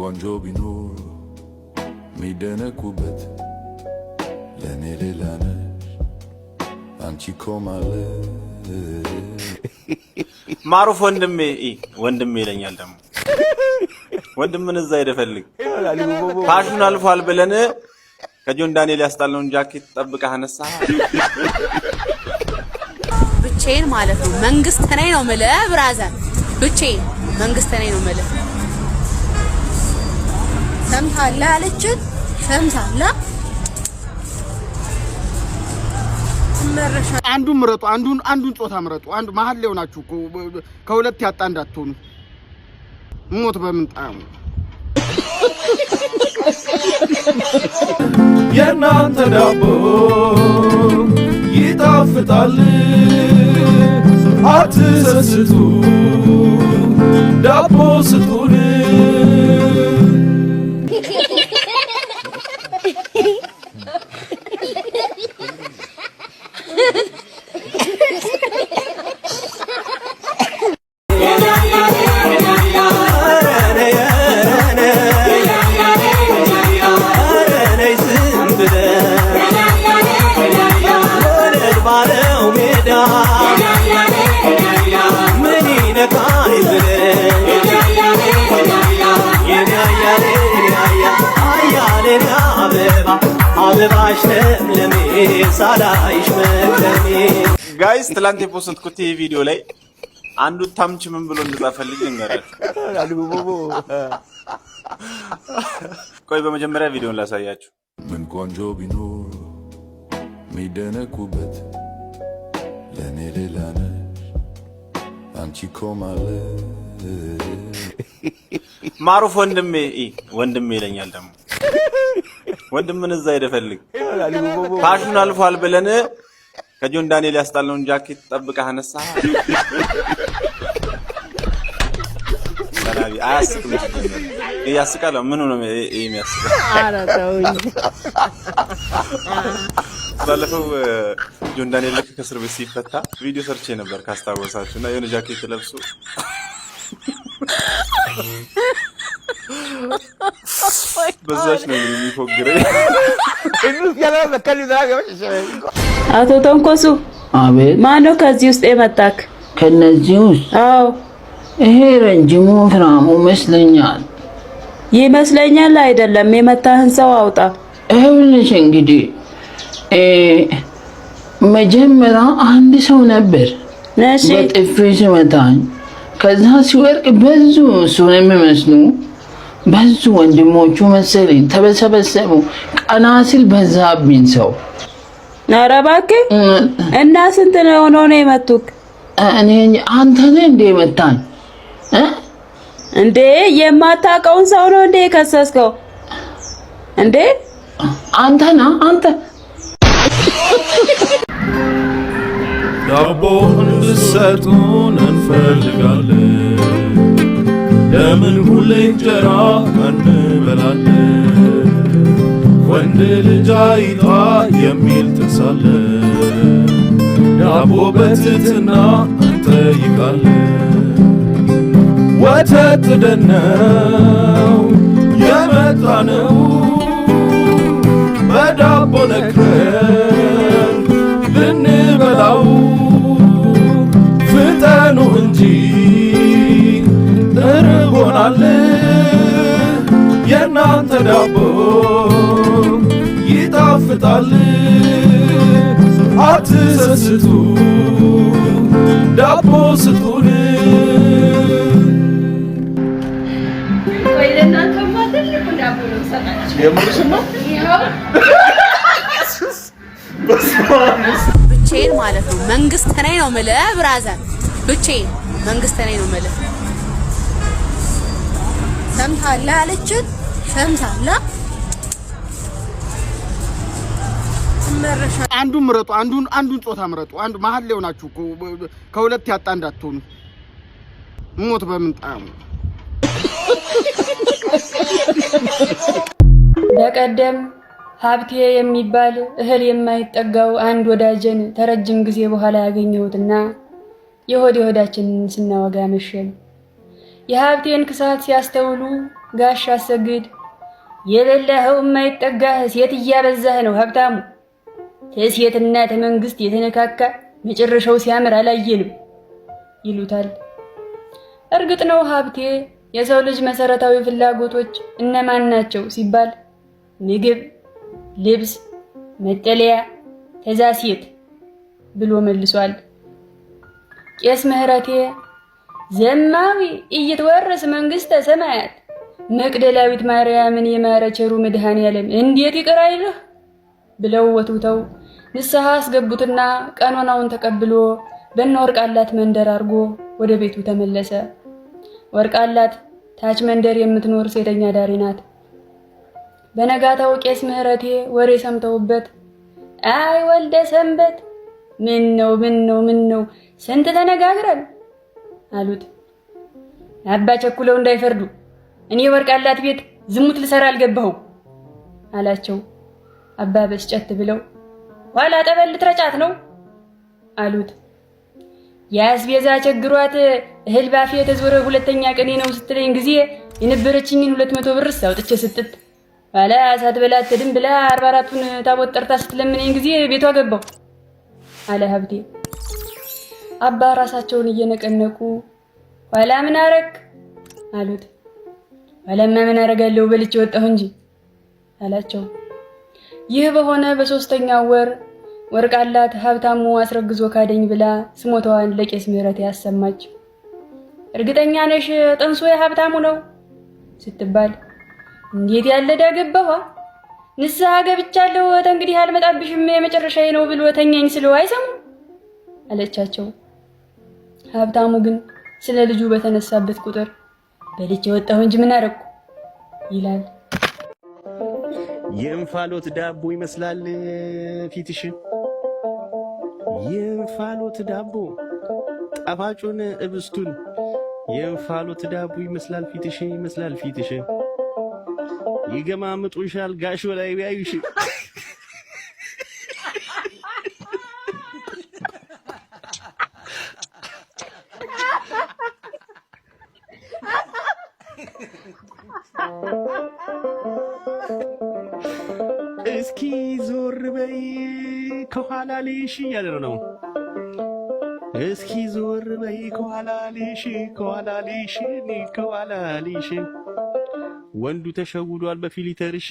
ቆንጆ ቢኖር ሚደነቁበት ለኔ ሌላ ነሽ አንቺ እኮ ማለት ማሩፍ ወንድሜ ይለኛል ደግሞ ወንድምን እዛ ሄደፈልግ ፋሽን አልፏል ብለን ከጆን ዳንኤል ያስጣለውን ጃኬት ጠብቀህ አነሳ ብቻዬን ማለት ነው መንግስት ነኝ ነው ማለት ብራዘር ብቻዬን መንግስት ነኝ ነው ማለት ሰምታለህ አለችን ሰምታለህ አንዱን ምረጡ አንዱን ጾታ ምረጡ አንዱ መሃል ላይ ሆናችሁ ከሁለት ያጣ እንዳትሆኑ ሞት በምንጣሙ የናንተ ዳቦ ይጣፍጣል አትሰስቱ ዳቦ ስጡን ጋይስ ትላንት የፖስትኩት ቪዲዮ ላይ አንዱ ታምች ምን ብሎ እንደጻፈልኝ እንገራችሁ። ቆይ በመጀመሪያ ቪዲዮን ላሳያችሁ። ምን ቆንጆ ቢኖር ሚደነቁበት ለኔ ሌላ ነሽ አንቺ እኮ ማለት ማሩፍ ወንድሜ ይለኛል ደግሞ ወንድምን እዛ ሄደፈልግ ፋሽን አልፏል ብለን ከጆን ዳንኤል ያስጣለውን ጃኬት ጠብቀህ አነሳ ሰላቢ አያስቅም ያስቃል ምን ነው የሚያስቀው አራታውኝ ባለፈው ጆን ዳንኤል ልክ ከእስር ቤት ሲፈታ ቪዲዮ ሰርቼ ነበር ካስታወሳችሁና የሆነ ጃኬት ለብሶ በዛች ነው የሚፎግረኝ አቶ ተንኮሱ አቤት ማነው ከዚህ ውስጥ የመጣክ ከነዚህ ውስጥ አዎ ይሄ ረጅሙ ፍራሙ ይመስለኛል አይደለም የመታህን ሰው አውጣ ይኸውልሽ እንግዲህ መጀመሪያ አንድ ሰው ነበር እሺ በጥፊ ሲመታኝ ከዛ ሲወርቅ ብዙ እሱን የሚመስሉ ብዙ ወንድሞቹ መሰለኝ ተሰበሰቡ ቀና ሲል በዛብኝ ሰው ኧረ እባክህ እና ስንት ነው የመቱክ እኔ አንተ ነህ እንደ መታኝ እንዴ የማታውቀውን ሰው ነው እንዴ ከሰስከው እንዴ አንተ ዳቦ እንድትሰጡን እንፈልጋለን ለምን ሁሌ እንጀራ እንበላለን ወንድ ልጅ አይጣ የሚል ትሳለ ዳቦ በትህትና እንጠይቃለን ወተት ደነው የመጣነው በዳቦ ነክረን ልንበላው ፍጠኑ እንጂ ተርቦናል የናንተ ዳቦ ይጣፍጣል አትሰስቱ ዳቦ ስጡን ወይ ለእናንተ ማተልኩ ዳቦ ነው ሰጣችሁ የምርሽማ ብቻዬን ማለት ነው መንግስት ነኝ ነው ማለት ብራዘር ብቻዬን መንግስት ነኝ ነው ማለት ሰምታለህ አለችን ሰምታለህ አንዱን ምረጡ አንዱን ጾታ ምረጡ አንዱ መሃል ላይ ሆናችሁ ከሁለት ያጣ እንዳትሆኑ ሞት በምንጣሙ በቀደም ሀብቴ የሚባል እህል የማይጠጋው አንድ ወዳጀን ተረጅም ጊዜ በኋላ ያገኘሁትና የሆዳችንን ስናወጋ መሸን። የሀብቴን ክሳት ሲያስተውሉ ጋሽ አሰግድ የበላኸው የማይጠጋህ ሴት እያበዛህ ነው ሀብታሙ። ተሴትና ተመንግስት የተነካካ መጨረሻው ሲያምር አላየንም ይሉታል። እርግጥ ነው ሀብቴ የሰው ልጅ መሰረታዊ ፍላጎቶች እነማን ናቸው ሲባል ምግብ፣ ልብስ፣ መጠለያ፣ ከዛ ሴት ብሎ መልሷል። ቄስ ምህረቴ ዘማዊ እይትወርስ መንግስተ ሰማያት መቅደላዊት ማርያምን የማረ ቸሩ መድኃኔዓለም እንዴት ይቅር አይልህ ብለው ወትውተው ንስሐ አስገቡትና ቀኖናውን ተቀብሎ በእነ ወርቃላት መንደር አርጎ ወደ ቤቱ ተመለሰ። ወርቃላት ታች መንደር የምትኖር ሴተኛ ዳሪ ናት። በነጋታው ቄስ ምህረቴ ወሬ ሰምተውበት አይ ወልደ ሰንበት ምን ነው ስንት ተነጋግረን አሉት። አባ ቸኩለው እንዳይፈርዱ እኔ ወርቃላት ቤት ዝሙት ልሰራ አልገባሁ አላቸው። አባ በስጨት ብለው ኋላ ጠበል ልትረጫት ነው አሉት። ያስቤዛ ቸግሯት እህል ባፌ ተዞረ ሁለተኛ ቀኔ ነው ስትለኝ ጊዜ የነበረችኝን 200 ብር አውጥቼ ስጥት ኋላ ሳትበላት ትድም ብላ 44ቱን ታቦት ጠርታ ስትለምነኝ ጊዜ ቤቷ ገባሁ አለ ሀብቴ። አባ ራሳቸውን እየነቀነቁ ኋላ ምን አረክ አሉት። ኋላማ ምን አረጋለሁ በልቼ ወጣሁ እንጂ አላቸው። ይህ በሆነ በሶስተኛው ወር ወርቃላት ሀብታሙ አስረግዞ ካደኝ ብላ ስሞታዋን ለቄስ ምህረት ያሰማች። እርግጠኛ ነሽ ጥንሱ የሀብታሙ ነው ስትባል እንዴት ያለ ዳገባዋ ንስሐ ገብቻለሁ እንግዲህ አልመጣብሽም የመጨረሻዬ ነው ብሎ ተኛኝ ስለው አይሰሙ አለቻቸው። ሀብታሙ ግን ስለ ልጁ በተነሳበት ቁጥር በልቼ ወጣሁ እንጂ ምን አረኩ ይላል። የእንፋሎት ዳቦ ይመስላል ፊትሽ፣ የእንፋሎት ዳቦ ጣፋጩን እብስቱን፣ የእንፋሎት ዳቦ ይመስላል ፊትሽ፣ ይገማምጡሻል ጋሽ ላይ ቢያዩሽ። እስኪ ዞር በይ ከኋላ ልሽ እያለ ነው። እስኪ ዞር በይ ከኋላ ልሽ ወንዱ ተሸውዷል በፊሊተርሽ።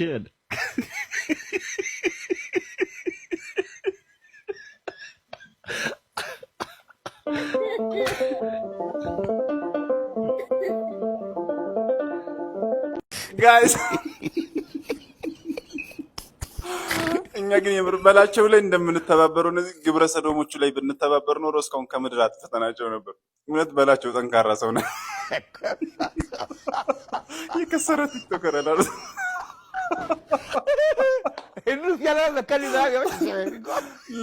ጋይስ እኛ ግን የምርበላቸው ላይ እንደምንተባበረው እነዚህ ግብረ ሰዶሞቹ ላይ ብንተባበር ኖሮ እስካሁን ከምድር አጥፍተናቸው ነበር። እውነት በላቸው ጠንካራ ሰው ነው። የከሰረ ቲክቶከር አላለ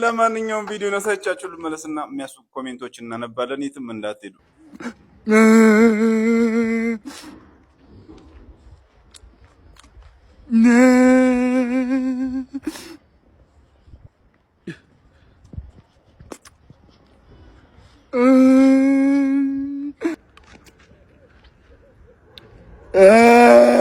ለማንኛውም ቪዲዮ ነሳቻችሁ ልመለስና የሚያስቡ ኮሜንቶች እናነባለን። የትም እንዳትሄዱ። A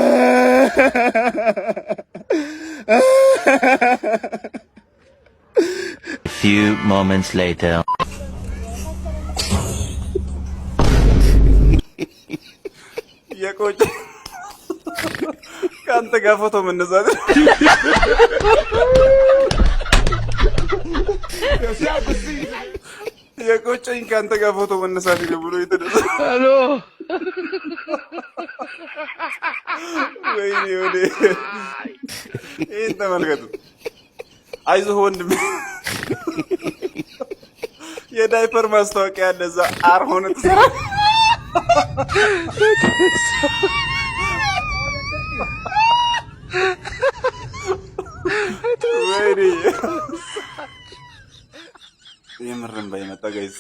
few moments later. የቆጨ ካንተ ጋር ፎቶ መነሳት የቆጨኝ ካንተ ጋር ፎቶ መነሳት ብሎ የተደረሰ ሄሎ ወይኔ ወዴ ይሄን ተመልከቱ። አይዞህ ወንድሜ የዳይፐር ማስታወቂያ አለ እዛ አር ሆነ ተሰራ ወይኔ የምርም ባይመጣ ጋይዝ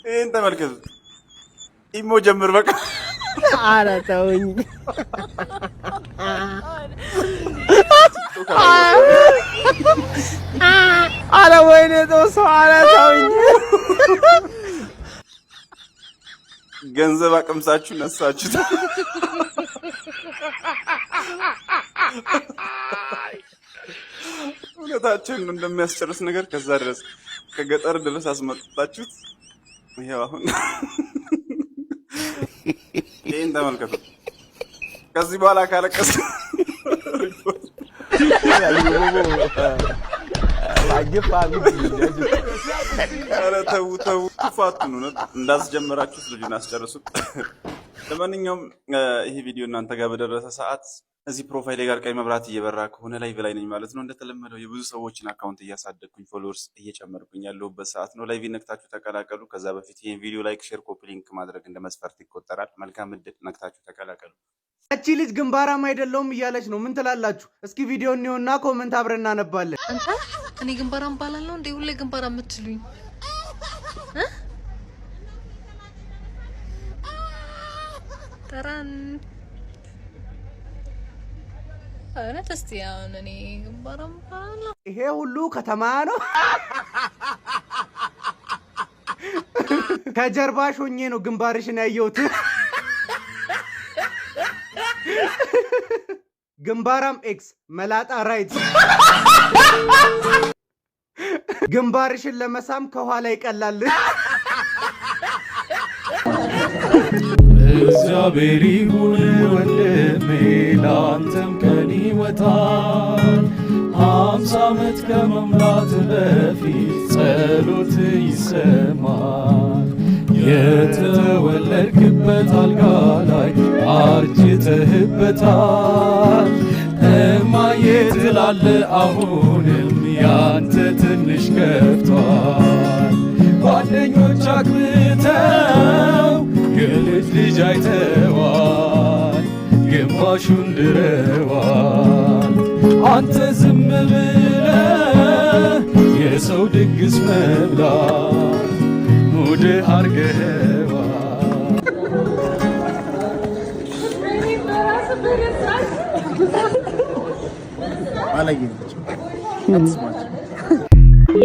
ይሄን ተመልከቱ። ኢሞ ጀምር በቃ ኧረ ተውኝ። ኧረ ወይኔ ተው ሰው ኧረ ተውኝ። ገንዘብ አቅምሳችሁ ነሳችሁት። ሁለታችሁን እንደሚያስጨርስ ነገር ከዛ ድረስ ከገጠር ድረስ አስመጣችሁት። ይሄው አሁን ይሄን ተመልከቱ። ከዚህ በኋላ ካለቀስ ኧረ ተው ፋቱን ነው እንዳስጀመራችሁት ልጁን አስጨርሱት። ለማንኛውም ይሄ ቪዲዮ እናንተ ጋር በደረሰ ሰዓት እዚህ ፕሮፋይሌ ጋር ቀይ መብራት እየበራ ከሆነ ላይቭ ላይ ነኝ ማለት ነው። እንደተለመደው የብዙ ሰዎችን አካውንት እያሳደግኩኝ ፎሎወርስ እየጨመርኩኝ ያለሁበት ሰዓት ነው። ላይቭ ነክታችሁ ተቀላቀሉ። ከዛ በፊት ይሄን ቪዲዮ ላይክ፣ ሼር፣ ኮፒ ሊንክ ማድረግ እንደ መስፈርት ይቆጠራል። መልካም እድል። ነክታችሁ ተቀላቀሉ። እቺ ልጅ ግንባራም አይደለም እያለች ነው። ምን ትላላችሁ? እስኪ ቪዲዮ እንየውና ኮሜንት አብረን እናነባለን። አንተ እኔ ግንባራም ባላለሁ እንዴ? ሁሌ ግንባራ የምትሉኝ ተራን አነ ተስቲያን እኔ ግንባራም ባላለሁ። ይሄ ሁሉ ከተማ ነው። ከጀርባሽ ሆኜ ነው ግንባርሽን ያየሁት። ግንባራም ኤክስ መላጣ ራይት። ግንባርሽን ለመሳም ከኋላ ይቀላል። እግዚአብሔር ይሁን ወንድሜ ላንተም ቀን ይወጣል 50 ዓመት ከመምላት በፊት ጸሎት ይሰማል። የተወለድክበት አልጋ ላይ አርጅተህበታል። እማዬ ትላለህ አሁንም ያንተ ትንሽ ከፍቷል። ጓደኞች አግብተው የልጅ ልጅ አይተዋል፣ ግማሹን ድረዋል። አንተ ዝም ብለህ የሰው ድግስ መብላት ሙድህ አርገኸዋል።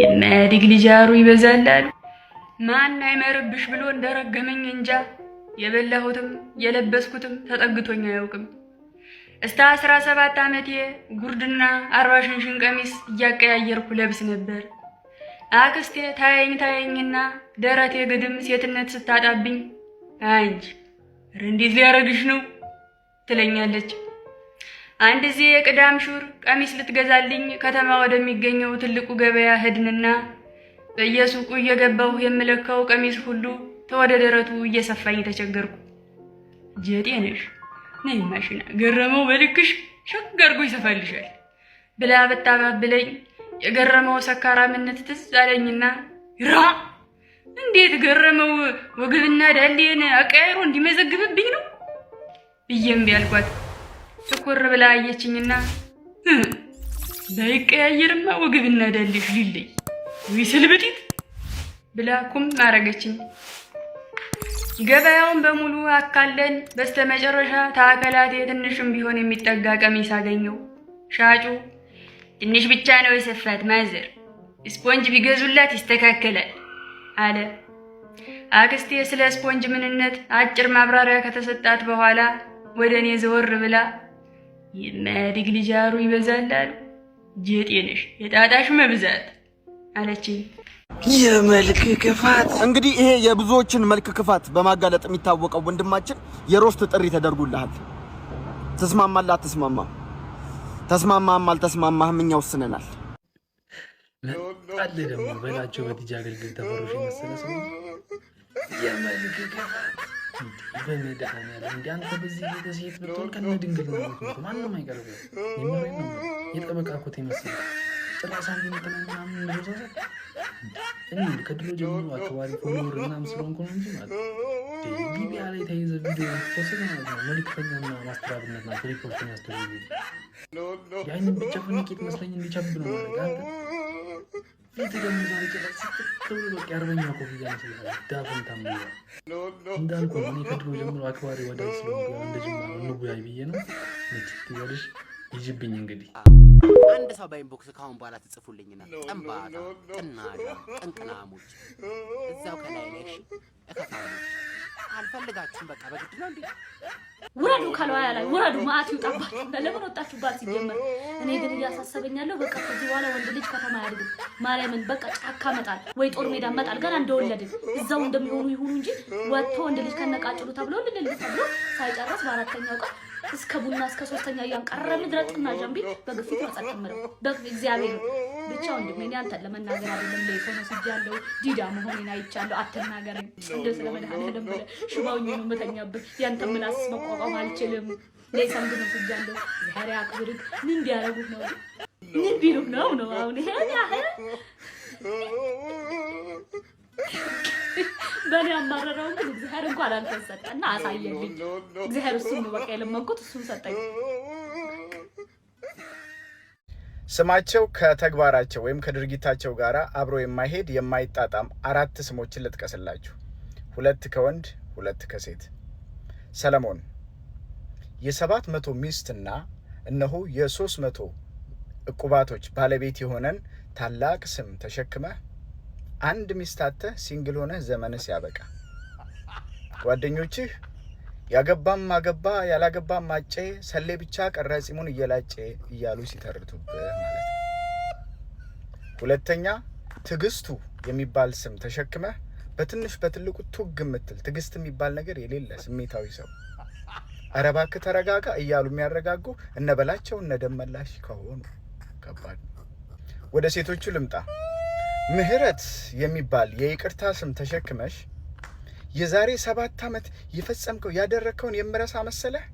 የማያድግ ልጅ አሩ ይበዛላል። ማን አይመርብሽ ብሎ እንደረገመኝ እንጃ። የበላሁትም የለበስኩትም ተጠግቶኝ አያውቅም። እስከ 17 ዓመቴ ጉርድና 40 ሽንሽን ቀሚስ እያቀያየርኩ ለብስ ነበር። አክስቴ ታየኝና ደረቴ ግድም ሴትነት ስታጣብኝ አንቺ እንዴት ሊያረግሽ ነው ትለኛለች። አንድ ጊዜ የቅዳም ሹር ቀሚስ ልትገዛልኝ ከተማ ወደሚገኘው ትልቁ ገበያ ሄድንና በየሱቁ እየገባሁ የምለካው ቀሚስ ሁሉ ተወደ ደረቱ እየሰፋኝ ተቸገርኩ። ጀጤ ነሽ ነይ ማሽና ገረመው በልክሽ ሸገርኩ ይሰፋልሻል ብላ በታባብለኝ የገረመው ሰካራምነት ትዝ አለኝና ራ እንዴት ገረመው ወግብና ዳሌን አቀያይሮ እንዲመዘግብብኝ ነው ብዬም ቢያልኳት ትኩር ብላ አየችኝና ባይቀያየርማ ወግብና ዳሌሽ ሊለይ ዊስልብቲት ብላ ኩም አረገችኝ። ገበያውን በሙሉ አካለን በስተመጨረሻ ታከላቴ ትንሽም ቢሆን የሚጠጋ ቀሚስ አገኘው። ሻጩ ትንሽ ብቻ ነው የሰፋት ማዘር፣ ስፖንጅ ቢገዙላት ይስተካከላል አለ። አክስቴ ስለ ስፖንጅ ምንነት አጭር ማብራሪያ ከተሰጣት በኋላ ወደ እኔ ዘወር ብላ የማያድግ ልጅ አሩ ይበዛላል፣ ጀጤ ነሽ የጣጣሽ መብዛት አለችኝ። የመልክ ክፋት እንግዲህ ይሄ የብዙዎችን መልክ ክፋት በማጋለጥ የሚታወቀው ወንድማችን የሮስት ጥሪ ተደርጎልሃል። ተስማማላ? አትስማማም? ተስማማም አልተስማማህም እኛ ወስነናል። አለ ደግሞ በላቸው በትጃ አገልግል ተፈሩሽ መሰለ ሰው የመልክ ክፋት በመድኃኒዓለም እንደ አንተ በዚህ ሴት ብትሆን ከነ ድንግል ነው የምትሞት። ማንም አይቀርብም። የምሬን ነው። የጠበቃ ኮት ይመስል ጭራሽ አንድ ምናምን እንደዛ እኔ ከድሮ ጀምሮ አክባሪ ፎሎወር ምናምን ስለሆንኩ ነው እንጂ ማለት ሊቢያ ላይ ተይዘ ቪዲዮ ተሰራ ነው። መልክተኛና ማስተራብነት ነው ሪፖርቲንግ ያስተውሉ ያንን ብቻ ፈንቂት መስለኝ እንዲቻብ ነው ማለት ፊት ደግሞ ዛሬ ጭራሽ ተብሎ በቃ አርበኛ ኮፍያ ነው ዳፍን ታምሩ እንዳልኩ እኔ ከድሮ ጀምሮ አክባሪ ወዳጅ ስለሆንኩ እንደጅማ ነው ጉያይ ብዬ ነው ልጅ ይጅብኝ እንግዲህ አንድ ሰው በኢንቦክስ ካሁን በኋላ ትጽፉልኝና ጠምባታ ጥናዳ ጥንቅናሞች እዛው ከላይ ነሽ እከፋለሁ አልፈልጋችሁም በቃ በግድ ነው እንዴ? ውረዱ ካልዋያ ላይ ውረዱ። ማአት ይውጣባችሁ። ለምን ወጣችሁ ባል ሲጀመር። እኔ ግን እያሳሰበኛለሁ በቃ ከዚህ በኋላ ወንድ ልጅ ከተማ ያድርግ ማርያምን በቃ ጫካ መጣል ወይ ጦር ሜዳ መጣል ገና እንደወለድን እዛው እንደሚሆኑ ይሁኑ እንጂ ወጥቶ ወንድ ልጅ ከነቃጭሉ ተብሎ ልልል ተብሎ ሳይጨርስ በአራተኛው ቀን እስከ ቡና እስከ ሶስተኛ ያንቀረረ ምድረጥና ጀምቢ በግፊት ወጣከመረው በእግዚአብሔር ብቻ ወንድሜ እኔ አንተን ለመናገር አይደለም ለይፎን ወስጃለሁ ዲዳ መሆኔን አይቻለሁ አትናገረኝ እንደ ስለመድኃኒዓለም ብለህ ሽባውኝ ነው መተኛብህ ያንተ ምላስ መቋቋም አልችልም ለይሰም ግን ወስጃለሁ ዛሬ አክብርክ ምን ቢያረጉት ነው ምን ቢሉክ ነው አሁን ይሄ ያህል በእኔ አማረረው ግን እግዚአብሔር እንኳን አልተሰጠና አሳየልኝ እግዚአብሔር እሱን ነው በቃ የለመንኩት እሱን ሰጠኝ። ስማቸው ከተግባራቸው ወይም ከድርጊታቸው ጋር አብሮ የማይሄድ የማይጣጣም 4 ስሞችን ልጥቀስላችሁ። 2 ከወንድ 2 ከሴት። ሰለሞን የ700 ሚስትና እነሆ የ300 ዕቁባቶች ባለቤት የሆነን ታላቅ ስም ተሸክመህ አንድ ሚስት አጥተህ ሲንግል ሆነህ ዘመንህ ሲያበቃ ጓደኞችህ ያገባም አገባ ያላገባም ማጨ ሰሌ ብቻ ቀረ ጺሙን እየላጨ እያሉ ሲተርቱብህ ማለት ነው። ሁለተኛ ትግስቱ የሚባል ስም ተሸክመህ በትንሽ በትልቁ ቱግ ምትል ትግስት የሚባል ነገር የሌለ ስሜታዊ ሰው ኧረ እባክህ ተረጋጋ እያሉ የሚያረጋጉ እነበላቸው እነደመላሽ ከሆኑ ከባድ ነው። ወደ ሴቶቹ ልምጣ። ምህረት የሚባል የይቅርታ ስም ተሸክመሽ የዛሬ 7 ዓመት የፈጸምከው ያደረከውን የምረሳ መሰለህ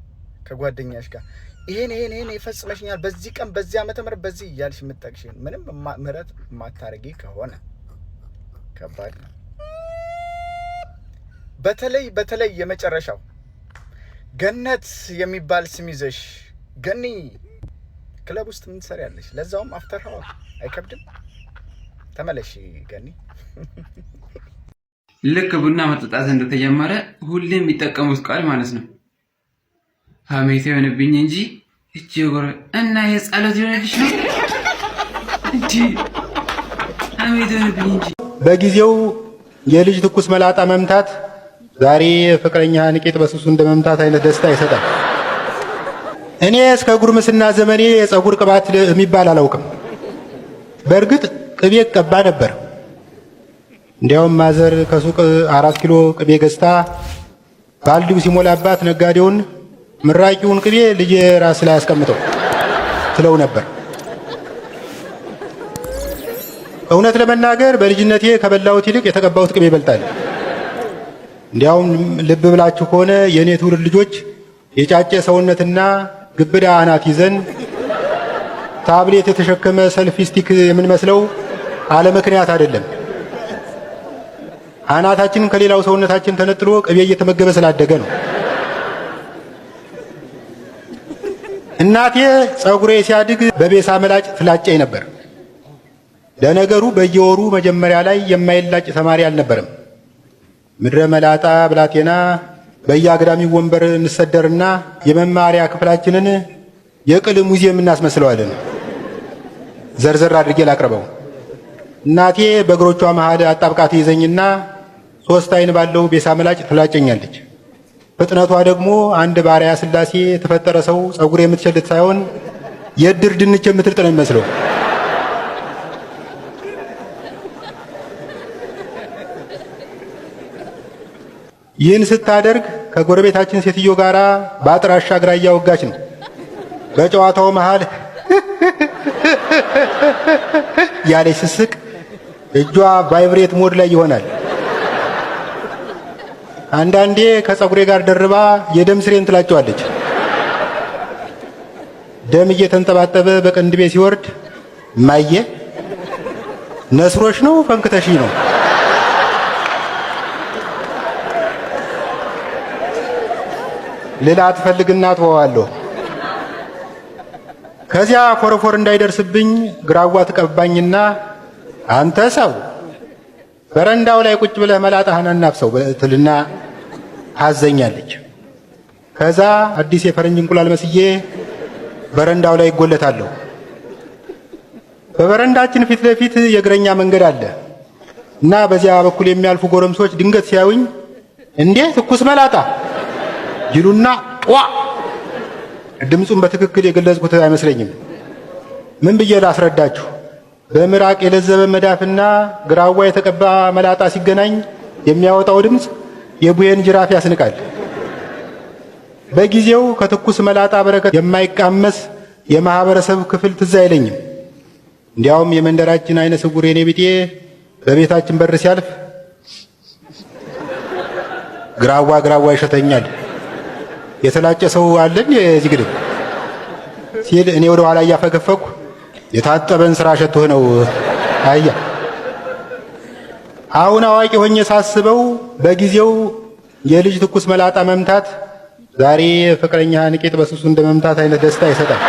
ከጓደኛሽ ጋር ይሄን ይፈጽመሽኛል በዚህ ቀን በዚህ ዓመተ ምህረት በዚህ እያልሽ የምትጠቅሽን ምንም ምህረት ማታረጊ ከሆነ ከባድ ነው። በተለይ የመጨረሻው ገነት የሚባል ስም ይዘሽ ገኒ ክለብ ውስጥ ምን ትሰሪያለሽ? ለዛውም አፍተር ሃወር አይከብድም? ተመለሽ ገኒ። ልክ ቡና መጠጣት እንደተጀመረ ሁሌም የሚጠቀሙት ቃል ማለት ነው ሀሜት የሆነብኝ እንጂ እጅ ጎረ እና የጸሎት የሆነልሽ ነው እንጂ ሀሜት የሆነብኝ እንጂ። በጊዜው የልጅ ትኩስ መላጣ መምታት ዛሬ ፍቅረኛ ንቄት በስሱ እንደመምታት አይነት ደስታ ይሰጣል። እኔ እስከ ጉርምስና ዘመኔ የፀጉር ቅባት የሚባል አላውቅም። በእርግጥ ቅቤ ቀባ ነበር። እንዲያውም ማዘር ከሱቅ 4 ኪሎ ቅቤ ገዝታ ባልዲው ሲሞላባት ነጋዴውን ምራቂውን ቅቤ ልጅ ራስ ላይ አስቀምጠው ትለው ነበር። እውነት ለመናገር በልጅነቴ ከበላሁት ይልቅ የተቀባሁት ቅቤ ይበልጣል። እንዲያውም ልብ ብላችሁ ከሆነ የኔ ትውልድ ልጆች የጫጨ ሰውነትና ግብዳ አናት ይዘን ታብሌት የተሸከመ ሰልፊ ስቲክ የምንመስለው አለ ምክንያት አይደለም። አናታችን ከሌላው ሰውነታችን ተነጥሎ ቅቤ እየተመገበ ስላደገ ነው። እናቴ ፀጉሬ ሲያድግ በቤሳ መላጭ ትላጨኝ ነበር። ለነገሩ በየወሩ መጀመሪያ ላይ የማይላጭ ተማሪ አልነበረም። ምድረ መላጣ ብላቴና በየአግዳሚ ወንበር እንሰደርና የመማሪያ ክፍላችንን የቅል ሙዚየም እናስመስለዋለን። ዘርዘር አድርጌ ላቅርበው። እናቴ በእግሮቿ መሃል አጣብቃት ይዘኝና 3 አይን ባለው ቤሳ መላጭ ትላጨኛለች። ፍጥነቷ ደግሞ አንድ ባሪያ ስላሴ የተፈጠረ ሰው ፀጉር የምትሸልት ሳይሆን የድር ድንች የምትልጥ ነው የሚመስለው። ይህን ስታደርግ ከጎረቤታችን ሴትዮ ጋራ በአጥር አሻግራ እያወጋች ነው። በጨዋታው መሃል ያለች ስስቅ እጇ ቫይብሬት ሞድ ላይ ይሆናል። አንዳንዴ ከፀጉሬ ጋር ደርባ የደም ስሬን ትላጨዋለች። ደም እየተንጠባጠበ በቅንድቤ ሲወርድ ማየ ነስሮሽ ነው ፈንክተሽ ነው ሌላ ትፈልግና ተዋዋለሁ። ከዚያ ፎረፎር እንዳይደርስብኝ ግራዋ ትቀባኝና አንተ ሰው በረንዳው ላይ ቁጭ ብለህ መላጣህን አናፍሰው ትልና ታዘኛለች። ከዛ አዲስ የፈረንጅ እንቁላል መስዬ በረንዳው ላይ ይጎለታለሁ። በበረንዳችን ፊት ለፊት የእግረኛ መንገድ አለ እና በዚያ በኩል የሚያልፉ ጎረምሶች ድንገት ሲያዩኝ እንዴ ትኩስ መላጣ ይሉና ጧ። ድምፁን በትክክል የገለጽኩት አይመስለኝም። ምን ብዬ ላስረዳችሁ? በምራቅ የለዘበ መዳፍና ግራዋ የተቀባ መላጣ ሲገናኝ የሚያወጣው ድምፅ የቡሄን ጅራፍ ያስንቃል። በጊዜው ከትኩስ መላጣ በረከት የማይቃመስ የማህበረሰብ ክፍል ትዝ አይለኝም። እንዲያውም የመንደራችን አይነ ስውር የኔ ቢጤ በቤታችን በር ሲያልፍ ግራዋ ይሸተኛል፣ የተላጨ ሰው አለን የዚህ ግድም ሲል እኔ ወደ ኋላ እያፈገፈኩ የታጠበን ስራ ሸቶህ ነው አያ። አሁን አዋቂ ሆኜ ሳስበው በጊዜው የልጅ ትኩስ መላጣ መምታት ዛሬ ፍቅረኛ ንቄት በስሱ እንደ መምታት አይነት ደስታ ይሰጣል።